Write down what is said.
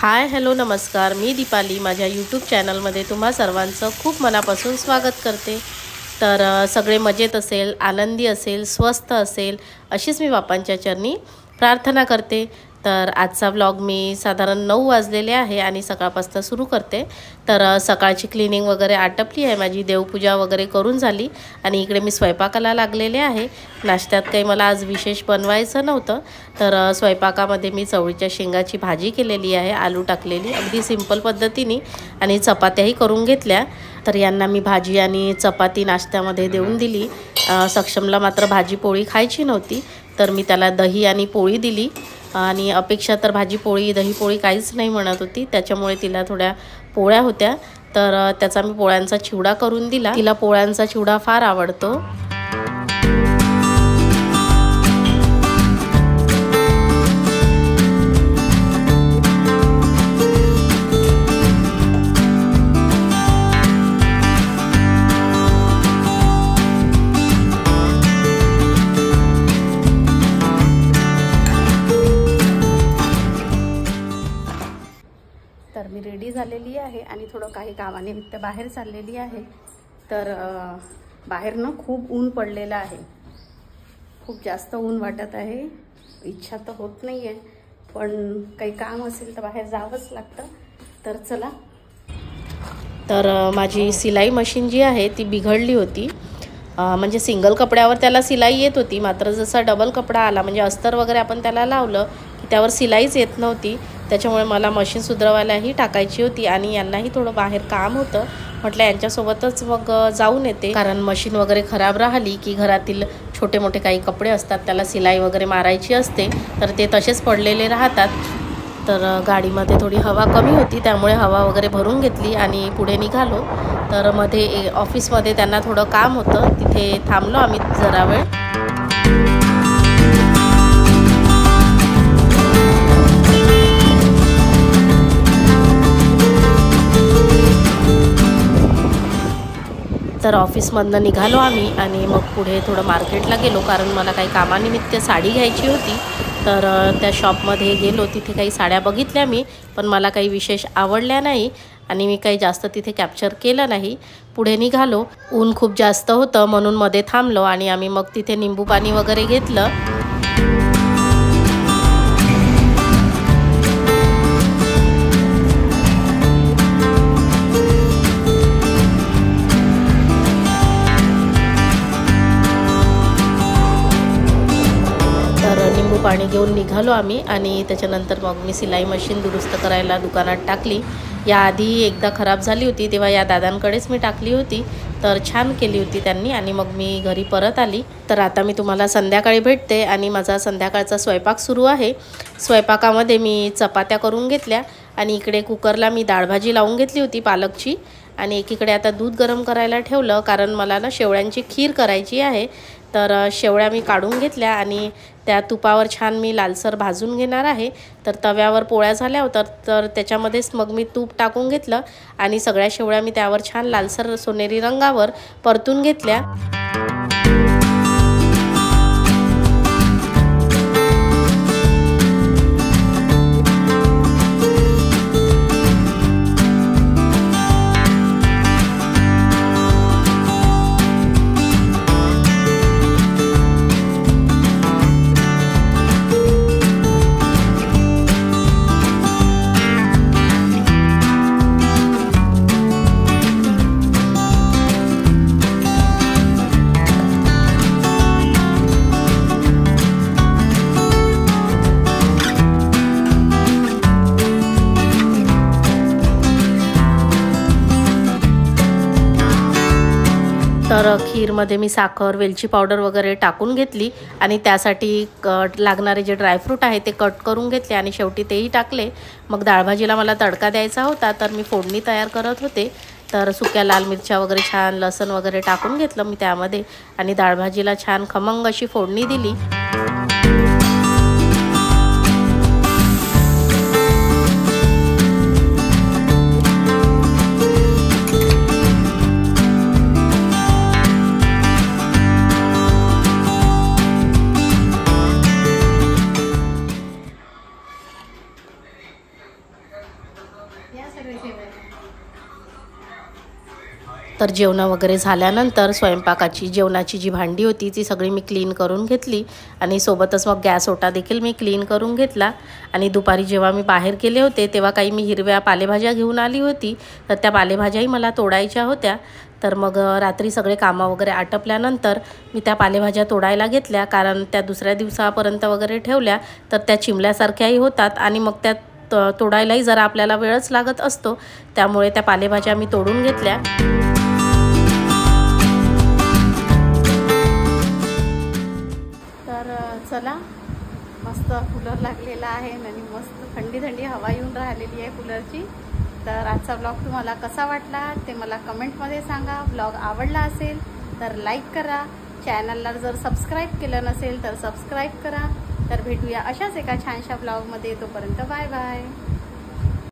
Hi hello नमस्कार, मी दीपाली माझ्या YouTube चॅनलमध्ये तुम्हा सर्वांचं खूप मनापासून स्वागत करते। तर सगळे मजेत असेल, आनंदी असेल, स्वस्थ असेल अशीच मी बापांच्या चरणी प्रार्थना करते। तर आजचा व्लॉग मी साधारण 9 वाजलेले आहे आणि सकाळपासून सुरू करते। तर सकाळची क्लीनिंग वगैरे आटपली आहे, माझी देवपूजा वगैरे करून झाली आणि इकडे मी स्वयंपाकाला लागलेले आहे। नाश्त्यात काही मला आज विशेष बनवायचं नव्हतं, तर स्वयंपाकामध्ये मी चवळीच्या शेंगाची भाजी केलेली आहे, आलू टाकलेली अगदी सिंपल पद्धतीने आणि चपात्याही करून घेतल्या। तर यांना मी भाजी आणि चपाती नाश्त्यामध्ये देऊन दिली। सक्षमला मात्र भाजी पोळी खायची नव्हती, तर मी त्याला दही आणि पोळी दिली आणि अपेक्षा तर भाजी पोळी दही पोळी काहीच नाही म्हणत होती, त्याच्यामुळे तिला थोड्या पोळ्या होत्या तर त्याचा मी पोळ्यांचा चिवडा करून दिला। तिला पोळ्यांचा चिवडा फार आवडतो। तर मी रेडी झालेली आहे आणि थोडं काही कामानिमित्त बाहेर चाललेली आहे। तर बाहेर ना खूप ऊन पडलेलं आहे, खूप जास्त ऊन वाटत आहे। इच्छा तर होत नाही आहे, पण काही काम असेल तर बाहेर जावंच लागतं। तर चला। तर माझी सिलाई मशीन जी आहे ती बिघडली होती, म्हणजे सिंगल कपड्यावर त्याला सिलाई येत होती, मात्र जसा डबल कपडा आला म्हणजे अस्तर वगैरे आपण त्याला लावलं की त्यावर सिलाईच येत नव्हती। त्याच्यामुळे मला मशीन सुधरवायलाही टाकायची होती आणि यांनाही थोडं बाहेर काम होतं, म्हटलं यांच्यासोबतच मग जाऊन येते। कारण मशीन वगैरे खराब राहिली की घरातील छोटे मोठे काही कपडे असतात त्याला सिलाई वगैरे मारायची असते, तर ते तसेच पडलेले राहतात। तर गाडीमध्ये थोडी हवा कमी होती, त्यामुळे हवा वगैरे भरून घेतली आणि पुढे निघालो। तर मध्ये ऑफिसमध्ये त्यांना थोडं काम होतं, तिथे थांबलो आम्ही जरा वेळ। तर ऑफिसमधनं निघालो आम्ही आणि मग पुढे थोडं मार्केटला गेलो, कारण मला काही कामानिमित्त साडी घ्यायची होती। तर त्या शॉपमध्ये गेलो, तिथे काही साड्या बघितल्या मी, पण मला काही विशेष आवडल्या नाही आणि मी काही जास्त तिथे कॅप्चर केलं नाही। पुढे निघालो, ऊन खूप जास्त होतं म्हणून मध्ये थांबलो आणि आम्ही मग तिथे निंबू पाणी वगैरे घेतलं। पाणी घेऊन निघालो आम्ही आणि त्याच्यानंतर मग मी सिलाई मशीन दुरुस्त करायला दुकानात टाकली। याआधी एकदा खराब झाली होती तेव्हा या दादांकडेच मी टाकली होती, तर छान केली होती त्यांनी आणि मग मी घरी परत आली। तर आता मी तुम्हाला संध्याकाळी भेटते आणि माझा संध्याकाळचा स्वयंपाक सुरू आहे। स्वयंपाकामध्ये मी चपात्या करून घेतल्या आणि इकडे कुकरला मी डाळ भाजी लावून घेतली होती पालकची आणि एकीकडे आता दूध गरम करायला ठेवलं, कारण मला ना शेवळ्यांची खीर करायची आहे। तर शेवळ्या मी काढून घेतल्या आणि त्या तुपावर छान मी लालसर भाजून घेणार आहे। तर तव्यावर पोळ्या झाल्या होत्या, तर त्याच्यामध्येच मग मी तूप टाकून घेतलं आणि सगळ्या शेवळ्या मी त्यावर छान लालसर सोनेरी रंगावर परतून घेतल्या। तर खीरमध्ये मी साखर वेलची पावडर वगैरे टाकून घेतली आणि त्यासाठी लागणारे जे ड्रायफ्रूट आहे ते कट करून घेतले आणि शेवटी तेही टाकले। मग डाळभाजीला मला तडका द्यायचा होता, तर मी फोडणी तयार करत होते। तर सुक्या लाल मिरच्या वगैरे छान लसण वगैरे टाकून घेतलं मी त्यामध्ये आणि डाळभाजीला छान खमंग अशी फोडणी दिली। तर जेवणं वगैरे झाल्यानंतर स्वयंपाकाची जेवणाची जी भांडी होती ती सगळी मी क्लीन करून घेतली आणि सोबतच मग गॅस ओटा देखील मी क्लीन करून घेतला। आणि दुपारी जेव्हा मी बाहेर गेले होते तेव्हा काही मी हिरव्या पालेभाज्या घेऊन आली होती, तर त्या पालेभाज्याही मला तोडायच्या होत्या। तर मग रात्री सगळे कामं वगैरे आटपल्यानंतर मी त्या पालेभाज्या तोडायला घेतल्या, कारण त्या दुसऱ्या दिवसापर्यंत वगैरे ठेवल्या तर त्या चिमल्यासारख्याही होतात आणि मग त्या तोडायलाही जरा आपल्याला वेळच लागत असतो, त्यामुळे त्या पालेभाज्या मी तोडून घेतल्या। तर चला, मस्त कूलर लागलेला आहे आणि मस्त थंडी थंडी हवा येऊन राहिलेली आहे कूलरची। तर आजचा ब्लॉग तुम्हाला कसा वाटला ते मला कमेंटमध्ये सांगा। ब्लॉग आवडला असेल तर लाईक करा, चॅनलला जर सबस्क्राईब केलं नसेल तर सबस्क्राईब करा। तर भेटूया अशाच एका छानशा ब्लॉगमध्ये, तोपर्यंत बाय बाय।